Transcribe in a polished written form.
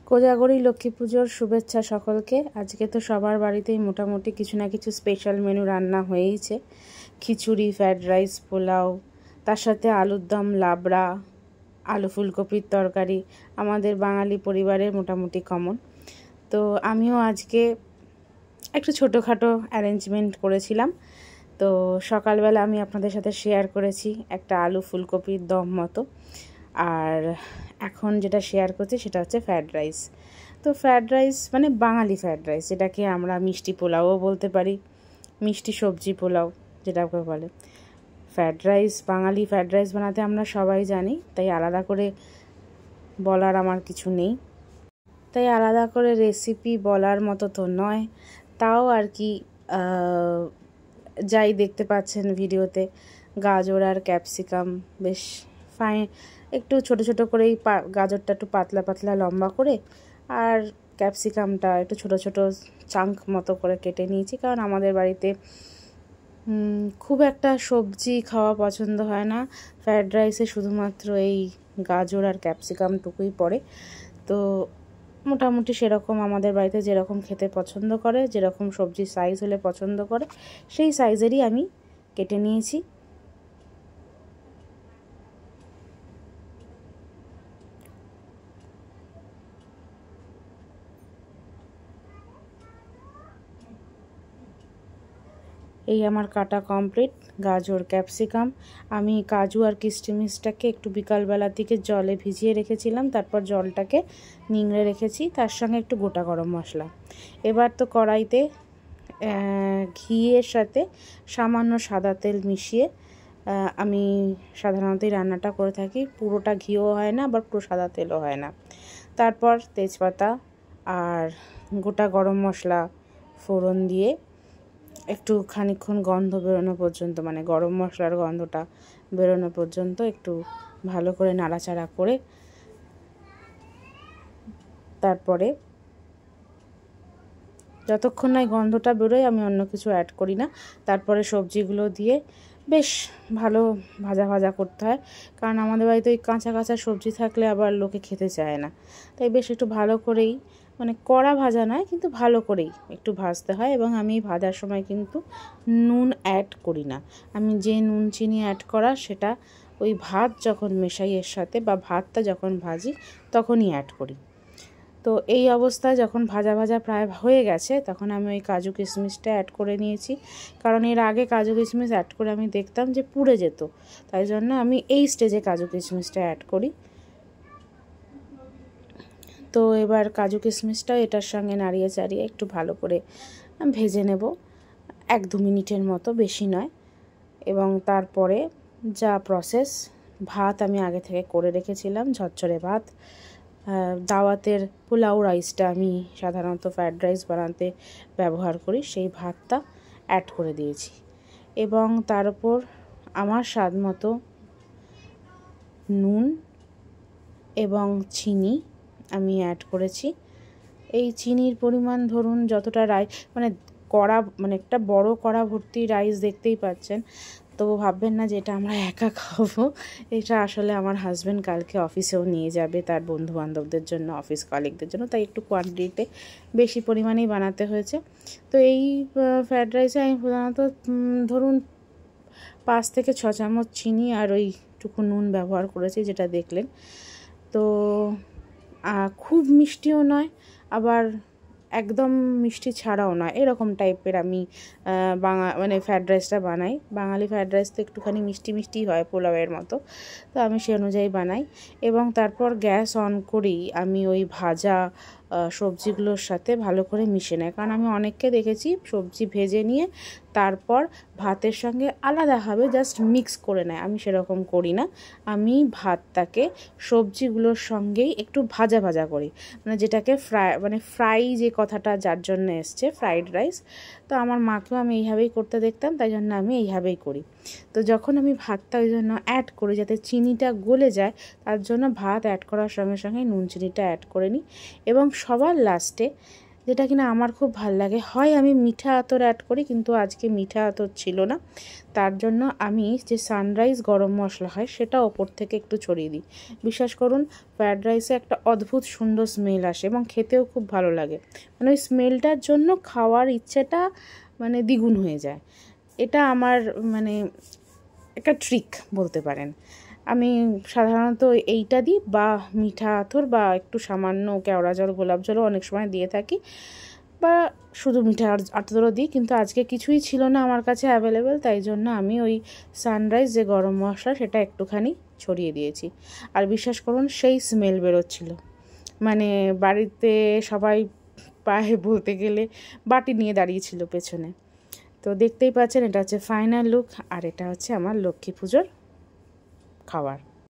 কোজাগরী লক্ষ্মী পুজোর শুভেচ্ছা সকলকে। আজকে তো সবার বাড়িতেই মোটামুটি কিছু না কিছু স্পেশাল মেনু রান্না হয়েইছে। খিচুড়ি, ফ্রাইড রাইস, পোলাও, তার সাথে আলুর দম, লাবড়া, আলু ফুলকপির তরকারি আমাদের বাঙালি পরিবারের মোটামুটি কমন। তো আমিও আজকে একটু ছোটোখাটো অ্যারেঞ্জমেন্ট করেছিলাম। তো সকালবেলা আমি আপনাদের সাথে শেয়ার করেছি একটা আলু ফুলকপির দম মতো, আর এখন যেটা শেয়ার করছি সেটা হচ্ছে ফ্রায়েড রাইস। তো ফ্রায়েড রাইস মানে বাঙালি ফ্রায়েড রাইস, যেটাকে আমরা মিষ্টি পোলাওও বলতে পারি, মিষ্টি সবজি পোলাও যেটাকে বলে। ফ্রায়েড রাইস, বাঙালি ফ্রায়েড রাইস বানাতে আমরা সবাই জানি, তাই আলাদা করে বলার আমার কিছু নেই। তাই আলাদা করে রেসিপি বলার মতো তো নয়, তাও আর কি যাই দেখতে পাচ্ছেন ভিডিওতে, গাজর আর ক্যাপসিকাম বেশ ফাইন, একটু ছোট ছোট করেই গাজরটা একটু পাতলা পাতলা লম্বা করে, আর ক্যাপসিকামটা একটু ছোট ছোট চাঙ্ক মতো করে কেটে নিয়েছি। কারণ আমাদের বাড়িতে খুব একটা সবজি খাওয়া পছন্দ হয় না, ফ্রায়েড রাইসে শুধুমাত্র এই গাজর আর ক্যাপসিকামটুকুই পড়ে। তো মোটামুটি সেরকম আমাদের বাড়িতে যেরকম খেতে পছন্দ করে, যেরকম সবজির সাইজ হলে পছন্দ করে, সেই সাইজেরই আমি কেটে নিয়েছি। এই আমার কাটা কমপ্লিট গাজর, ক্যাপসিকাম। আমি কাজু আর কিশমিশটাকে একটু বিকালবেলার দিকে জলে ভিজিয়ে রেখেছিলাম, তারপর জলটাকে নিংড়ে রেখেছি, তার সঙ্গে একটু গোটা গরম মশলা। এবার তো কড়াইতে ঘিয়ের সাথে সামান্য সাদা তেল মিশিয়ে আমি সাধারণত এই রান্নাটা করে থাকি। পুরোটা ঘিও হয় না, আবার পুরো সাদা তেলও হয় না। তারপর তেজপাতা আর গোটা গরম মশলা ফোড়ন দিয়ে একটু খানিকক্ষণ গন্ধ বেরোনো পর্যন্ত, মানে গরম মশলার গন্ধটা বেরোনো পর্যন্ত একটু ভালো করে নাড়াচাড়া করে, তারপরে যতক্ষণ না গন্ধটা বেরোয় আমি অন্য কিছু অ্যাড করি না। তারপরে সবজিগুলো দিয়ে বেশ ভালো ভাজা ভাজা করতে হয়, কারণ আমাদের বাড়িতে ওই কাঁচা কাঁচা সবজি থাকলে আবার লোকে খেতে চায় না। তাই বেশ একটু ভালো করেই, মানে কড়া ভাজা নয় কিন্তু ভালো করেই একটু ভাজতে হয়। এবং আমি ভাজার সময় কিন্তু নুন অ্যাড করি না। আমি যে নুন চিনি অ্যাড করা সেটা ওই ভাত যখন মেশাই এর সাথে, বা ভাতটা যখন ভাজি তখনই অ্যাড করি। তো এই অবস্থায় যখন ভাজা ভাজা প্রায় হয়ে গেছে, তখন আমি ওই কাজু কিশমিশটা অ্যাড করে নিয়েছি। কারণ এর আগে কাজু কিশমিশ অ্যাড করে আমি দেখতাম যে পুড়ে যেত, তাই জন্য আমি এই স্টেজে কাজু কিশমিশটা অ্যাড করি। তো এবার কাজু কিশমিশটা এটার সঙ্গে নাড়িয়ে চাড়িয়ে একটু ভালো করে ভেজে নেব, 1-2 মিনিটের মতো, বেশি নয়। এবং তারপরে যা প্রসেস, ভাত আমি আগে থেকে করে রেখেছিলাম, ঝরঝরে ভাত। দাওয়াতের পোলাও রাইসটা আমি সাধারণত ফ্রায়েড রাইস বানাতে ব্যবহার করি, সেই ভাতটা অ্যাড করে দিয়েছি। এবং তার উপর আমার স্বাদ মতো নুন এবং চিনি আমি অ্যাড করেছি। এই চিনির পরিমাণ ধরুন যতটা মানে কড়া, মানে একটা বড় কড়া ভর্তি রাইস দেখতেই পাচ্ছেন, তো ভাববেন না যে এটা আমরা একা খাবো। এটা আসলে আমার হাজব্যান্ড কালকে অফিসেও নিয়ে যাবে তার বন্ধুবান্ধবদের জন্য, অফিস কলিগদের জন্য, তাই একটু কোয়ান্টিটিতে বেশি পরিমাণেই বানাতে হয়েছে। তো এই ফ্রায়েড রাইসে আমি প্রধানত ধরুন 5 থেকে 6 চামচ চিনি আর ওইটুকু নুন ব্যবহার করেছি, যেটা দেখলেন। তো খুব মিষ্টিও নয়, আবার একদম মিষ্টি ছাড়াও নয়, এরকম টাইপের আমি মানে ফ্রায়েড রাইসটা বানাই। বাঙালি ফ্রায়েড রাইস তো একটুখানি মিষ্টি মিষ্টি হয় পোলাওয়ের মতো, তো আমি সেই অনুযায়ী বানাই। এবং তারপর গ্যাস অন করেই আমি ওই ভাজা সবজিগুলোর সাথে ভালো করে মিশে নেয়। কারণ আমি অনেককে দেখেছি সবজি ভেজে নিয়ে তারপর ভাতের সঙ্গে আলাদাভাবে জাস্ট মিক্স করে নেয়, আমি সেরকম করি না। আমি ভাতটাকে সবজিগুলোর সঙ্গেই একটু ভাজা ভাজা করি, মানে যেটাকে ফ্রাই যে কথাটা যার জন্য এসছে, ফ্রাইড রাইস। তো আমার মাকেও আমি এইভাবেই করতে দেখতাম, তাই জন্য আমি এইভাবেই করি। তো যখন আমি ভাতটা ওই জন্য অ্যাড করি যাতে চিনিটা গলে যায়, তার জন্য ভাত অ্যাড করার সঙ্গে সঙ্গে নুন চিনিটা অ্যাড করে নিই। এবং সবার লাস্টে যেটা কিনা আমার খুব ভাল লাগে। হয় আমি মিঠা আতর অ্যাড করি, কিন্তু আজকে মিঠা আতর ছিল না, তার জন্য আমি যে সানরাইজ গরম মশলা হয় সেটা ওপর থেকে একটু ছড়িয়ে দিই। বিশ্বাস করুন, ফ্রায়েড রাইসে একটা অদ্ভুত সুন্দর স্মেল আসে এবং খেতেও খুব ভালো লাগে। মানে ওই স্মেলটার জন্য খাওয়ার ইচ্ছেটা মানে দ্বিগুণ হয়ে যায়। এটা আমার মানে একটা ট্রিক বলতে পারেন। আমি সাধারণত এইটা দিই, বা মিঠা আতর বা একটু সামান্য কেওড়া জল, গোলাপ জলও অনেক সময় দিয়ে থাকি, বা শুধু মিঠা আতরও দিই। কিন্তু আজকে কিছুই ছিল না আমার কাছে অ্যাভেলেবেল, তাই জন্য আমি ওই সানরাইজ যে গরম মশলা সেটা একটুখানি ছড়িয়ে দিয়েছি। আর বিশ্বাস করুন, সেই স্মেল বেরোচ্ছিল, মানে বাড়িতে সবাই পায়ে বলতে গেলে বাটি নিয়ে দাঁড়িয়েছিল পেছনে। তো দেখতেই পাচ্ছেন, এটা হচ্ছে ফাইনাল লুক, আর এটা হচ্ছে আমার লক্ষ্মী পুজোর খাবার।